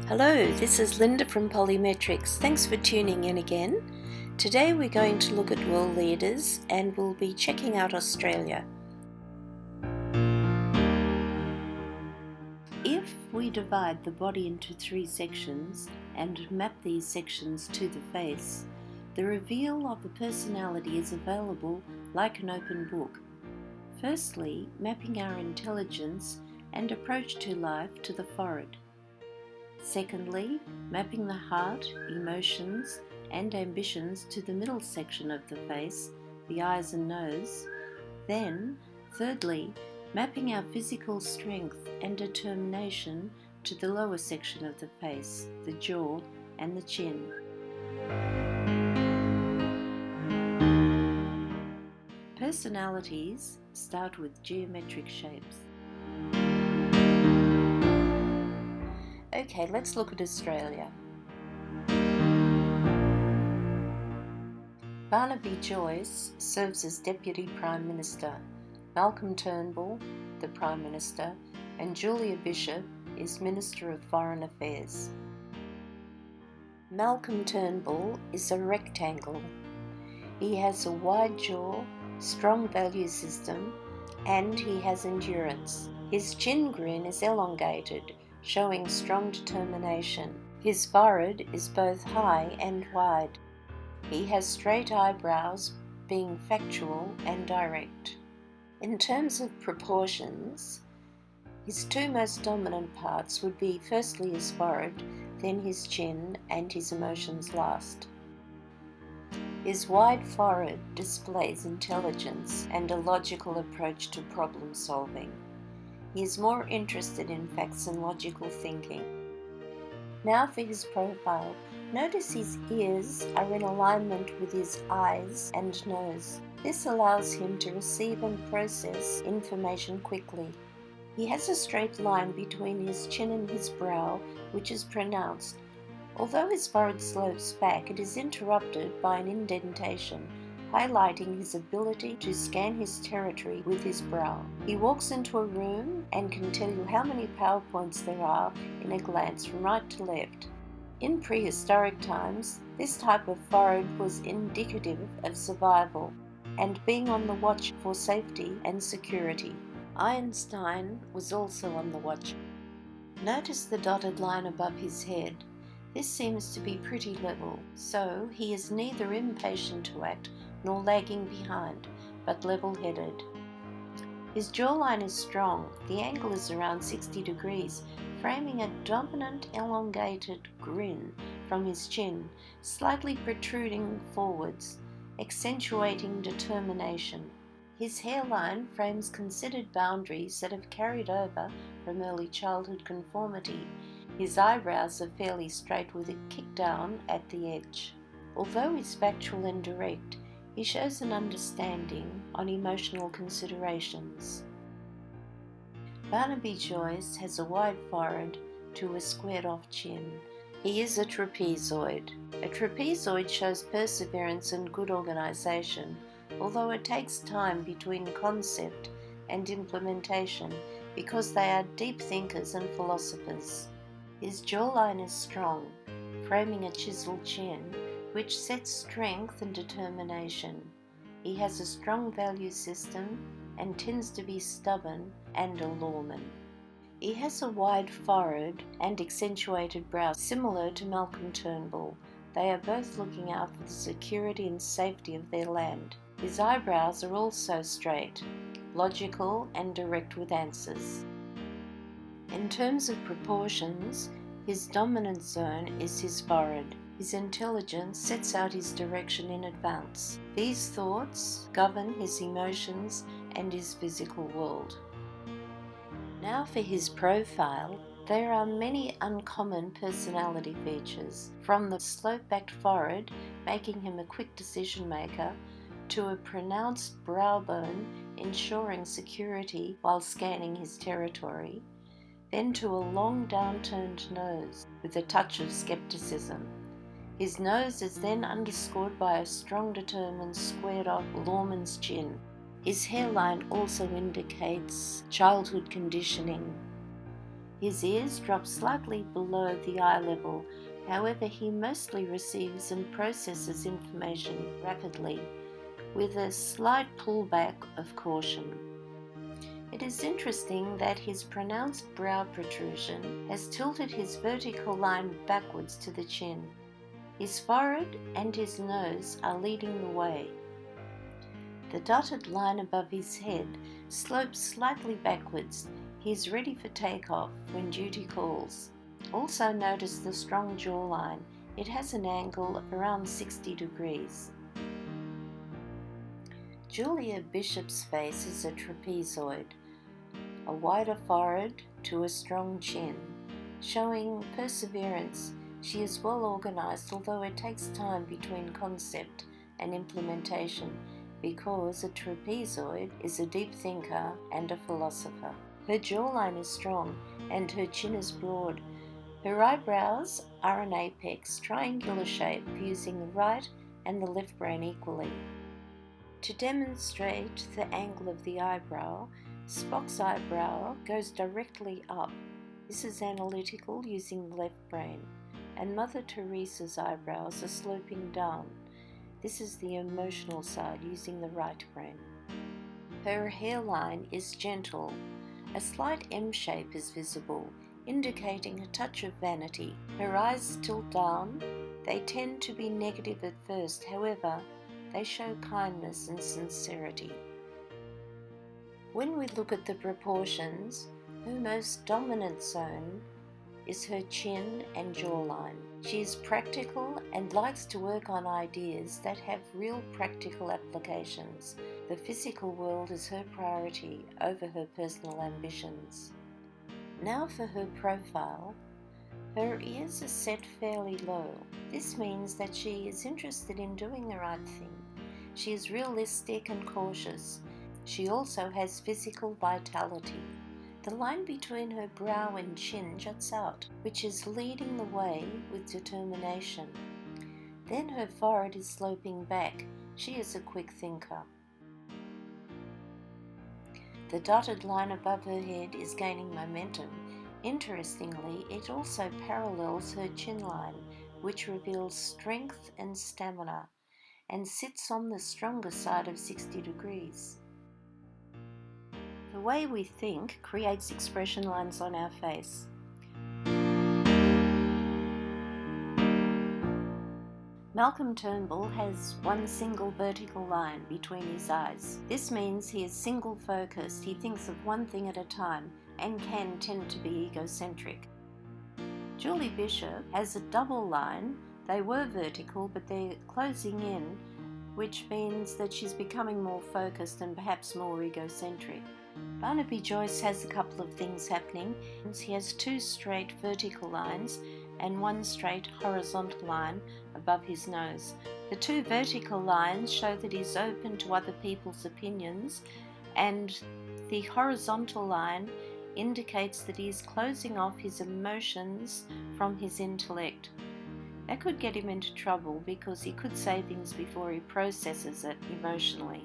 Hello, this is Linda from Pollymetrics. Thanks for tuning in again. Today we're going to look at world leaders and we'll be checking out Australia. If we divide the body into three sections and map these sections to the face, the reveal of the personality is available like an open book. Firstly, mapping our intelligence and approach to life to the forehead. Secondly, mapping the heart, emotions, and ambitions to the middle section of the face, the eyes and nose. Then, thirdly, mapping our physical strength and determination to the lower section of the face, the jaw and the chin. Personalities start with geometric shapes. Okay, let's look at Australia. Barnaby Joyce serves as Deputy Prime Minister, Malcolm Turnbull, the Prime Minister, and Julia Bishop is Minister of Foreign Affairs. Malcolm Turnbull is a rectangle. He has a wide jaw, strong value system, and he has endurance. His chin grin is elongated, showing strong determination. His forehead is both high and wide. He has straight eyebrows, being factual and direct. In terms of proportions, his two most dominant parts would be firstly his forehead, then his chin, and his emotions last. His wide forehead displays intelligence and a logical approach to problem solving. He is more interested in facts and logical thinking. Now for his profile. Notice his ears are in alignment with his eyes and nose. This allows him to receive and process information quickly. He has a straight line between his chin and his brow, which is pronounced. Although his forehead slopes back, it is interrupted by an indentation, highlighting his ability to scan his territory with his brow. He walks into a room and can tell you how many PowerPoints there are in a glance from right to left. In prehistoric times, this type of forehead was indicative of survival and being on the watch for safety and security. Einstein was also on the watch. Notice the dotted line above his head. This seems to be pretty level, so he is neither impatient to act nor lagging behind, but level-headed. His jawline is strong. The angle is around 60 degrees, framing a dominant elongated grin from his chin, slightly protruding forwards, accentuating determination. His hairline frames considered boundaries that have carried over from early childhood conformity. His eyebrows are fairly straight with a kick down at the edge. Although he's factual and direct, he shows an understanding on emotional considerations. Barnaby Joyce has a wide forehead to a squared-off chin. He is a trapezoid. A trapezoid shows perseverance and good organisation, although it takes time between concept and implementation because they are deep thinkers and philosophers. His jawline is strong, framing a chiseled chin, which sets strength and determination. He has a strong value system and tends to be stubborn and a lawman. He has a wide forehead and accentuated brow similar to Malcolm Turnbull. They are both looking out for the security and safety of their land. His eyebrows are also straight, logical and direct with answers. In terms of proportions, his dominant zone is his forehead. His intelligence sets out his direction in advance. These thoughts govern his emotions and his physical world. Now for his profile. There are many uncommon personality features, from the slope-backed forehead, making him a quick decision maker, to a pronounced brow bone, ensuring security while scanning his territory, then to a long downturned nose with a touch of skepticism. His nose is then underscored by a strong, determined, squared-off lawman's chin. His hairline also indicates childhood conditioning. His ears drop slightly below the eye level, however he mostly receives and processes information rapidly, with a slight pullback of caution. It is interesting that his pronounced brow protrusion has tilted his vertical line backwards to the chin. His forehead and his nose are leading the way. The dotted line above his head slopes slightly backwards. He is ready for takeoff when duty calls. Also notice the strong jawline. It has an angle of around 60 degrees. Julia Bishop's face is a trapezoid, a wider forehead to a strong chin, showing perseverance. She is well organized, although it takes time between concept and implementation, because a trapezoid is a deep thinker and a philosopher. Her jawline is strong and her chin is broad. Her eyebrows are an apex, triangular shape, using the right and the left brain equally. To demonstrate the angle of the eyebrow, Spock's eyebrow goes directly up. This is analytical, using the left brain, and Mother Teresa's eyebrows are sloping down. This is the emotional side, using the right brain. Her hairline is gentle. A slight M shape is visible, indicating a touch of vanity. Her eyes tilt down. They tend to be negative at first, however, they show kindness and sincerity. When we look at the proportions, her most dominant zone is her chin and jawline. She is practical and likes to work on ideas that have real practical applications. The physical world is her priority over her personal ambitions. Now for her profile. Her ears are set fairly low. This means that she is interested in doing the right thing. She is realistic and cautious. She also has physical vitality. The line between her brow and chin juts out, which is leading the way with determination. Then her forehead is sloping back. She is a quick thinker. The dotted line above her head is gaining momentum. Interestingly, it also parallels her chin line, which reveals strength and stamina, and sits on the stronger side of 60 degrees. The way we think creates expression lines on our face. Malcolm Turnbull has one single vertical line between his eyes. This means he is single-focused. He thinks of one thing at a time and can tend to be egocentric. Julie Bishop has a double line. They were vertical, but they're closing in, which means that she's becoming more focused and perhaps more egocentric. Barnaby Joyce has a couple of things happening. He has two straight vertical lines and one straight horizontal line above his nose. The two vertical lines show that he's open to other people's opinions, and the horizontal line indicates that he's closing off his emotions from his intellect. That could get him into trouble because he could say things before he processes it emotionally.